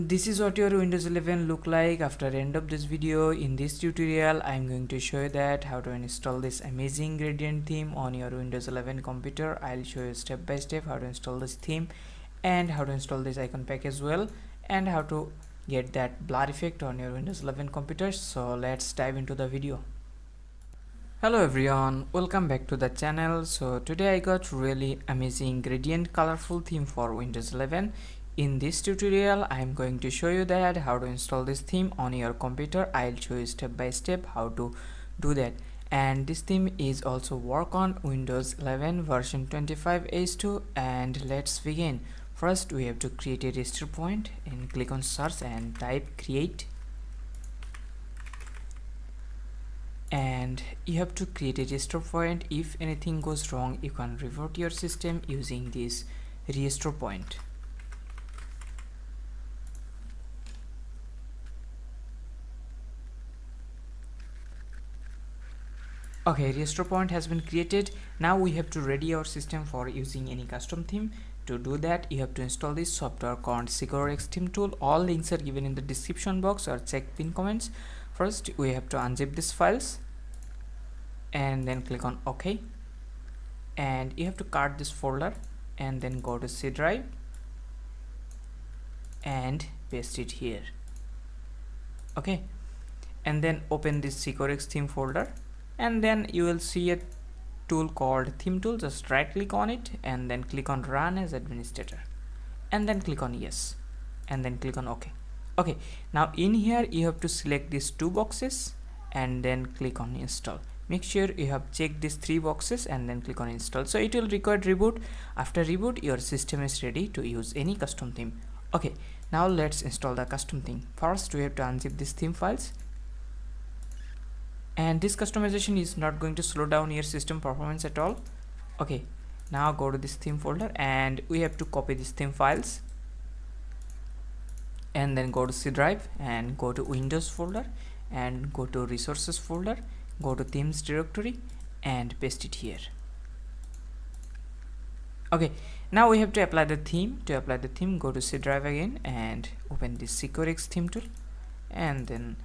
This is what your Windows 11 look like after end of this video. In this tutorial I'm going to show you that how to install this amazing gradient theme on your Windows 11 computer. I'll show you step by step how to install this theme and how to install this icon pack as well, and how to get that blur effect on your Windows 11 computer. So let's dive into the video. Hello everyone, welcome back to the channel. So today I got really amazing gradient colorful theme for Windows 11. In this tutorial I am going to show you that how to install this theme on your computer. I'll show you step by step how to do that, and this theme is also work on Windows 11 version 25H2. And let's begin. First we have to create a register point and click on search and type create, and you have to create a restore point. If anything goes wrong you can revert your system using this restore point. Okay, restore point has been created. Now we have to ready our system for using any custom theme. To do that you have to install this software called SecurX theme tool. All links are given in the description box or check pin comments. First we have to unzip these files and then click on OK, and you have to cut this folder and then go to C drive and paste it here. Okay, and then open this SecurX theme folder, and then you will see a tool called theme tool. Just right click on it and then click on run as administrator, and then click on yes, and then click on OK. Okay, now in here you have to select these two boxes and then click on install. Make sure you have checked these three boxes and then click on install. So it will require reboot. After reboot your system is ready to use any custom theme. Okay, now let's install the custom theme. First we have to unzip these theme files, and this customization is not going to slow down your system performance at all. Okay, now go to this theme folder and we have to copy these theme files, and then go to C drive and go to Windows folder and go to resources folder, go to themes directory and paste it here. Okay, now we have to apply the theme. To apply the theme, go to C drive again and open this SecurX theme tool, and then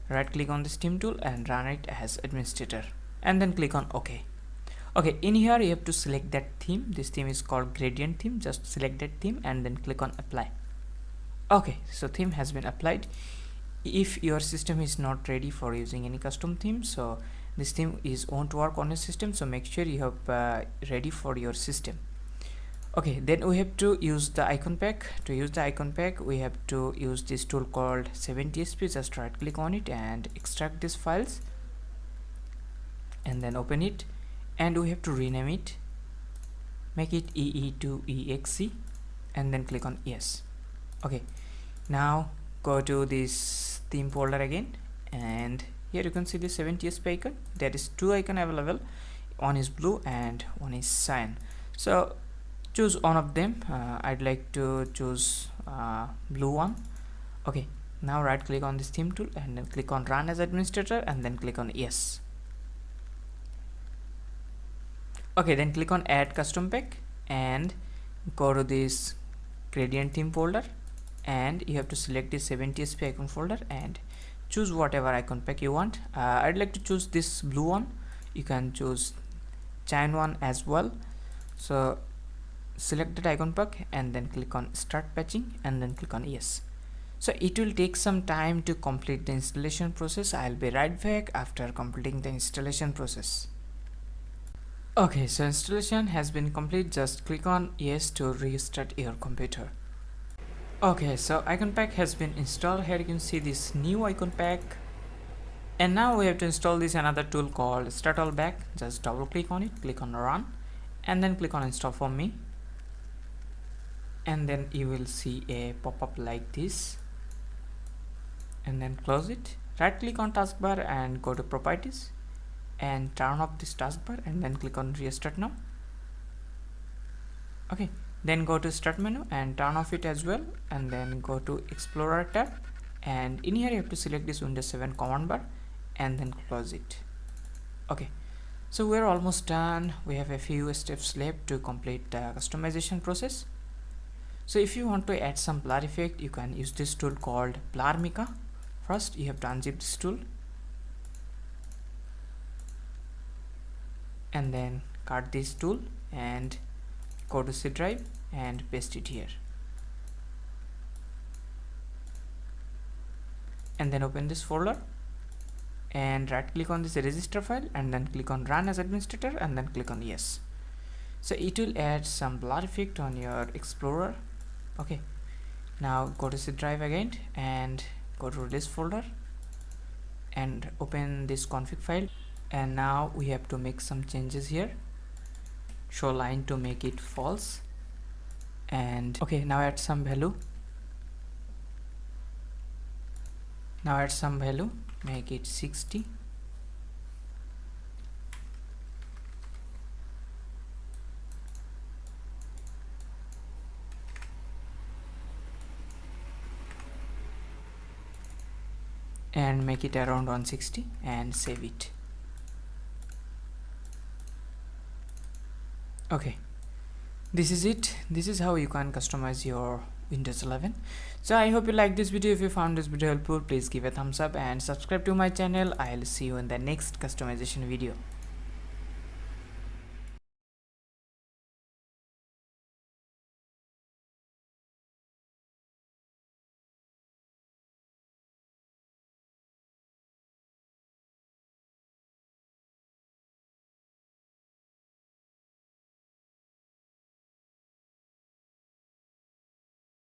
right click on this theme tool and run it as administrator, and then click on OK. Okay, in here you have to select that theme. This theme is called gradient theme. Just select that theme and then click on apply. Okay, so theme has been applied. If your system is not ready for using any custom theme, so this theme won't work on your system, so make sure you have ready for your system. Okay, then we have to use the icon pack. To use the icon pack we have to use this tool called 7tsp. Just right click on it and extract these files and then open it, and we have to rename it, make it ee2exe, and then click on yes. Okay, now go to this theme folder again, and here you can see the 7tsp icon. There is two icon available, one is blue and one is cyan. So choose one of them. I'd like to choose blue one. Okay, now right click on this theme tool and then click on run as administrator and then click on yes. Okay, then click on add custom pack and go to this gradient theme folder, and you have to select this 7tsp icon folder and choose whatever icon pack you want. I'd like to choose this blue one. You can choose cyan one as well. So select that icon pack and then click on start patching and then click on yes. So it will take some time to complete the installation process. I'll be right back after completing the installation process. Okay, so installation has been complete. Just click on yes to restart your computer. Okay, so icon pack has been installed. Here you can see this new icon pack, and now we have to install this another tool called start all back. Just double click on it, click on run, and then click on install for me, and then you will see a pop-up like this, and then close it. Right click on taskbar and go to properties and turn off this taskbar, and then click on restart now. Okay, then go to start menu and turn off it as well, and then go to explorer tab, and in here you have to select this Windows 7 command bar and then close it. Okay, so we're almost done. We have a few steps left to complete the customization process. So if you want to add some blur effect, you can use this tool called Blur Mica. First you have to unzip this tool and then cut this tool and go to C drive and paste it here, and then open this folder and right click on this register file and then click on run as administrator and then click on yes. So it will add some blur effect on your Explorer. Okay, now go to C drive again and go to this folder and open this config file, and now we have to make some changes here. Show line to make it false, and okay, now add some value. Make it 60. And make it around 160 and save it. Okay, this is it. This is how you can customize your Windows 11. So I hope you like this video. If you found this video helpful, please give a thumbs up and subscribe to my channel. I'll see you in the next customization video.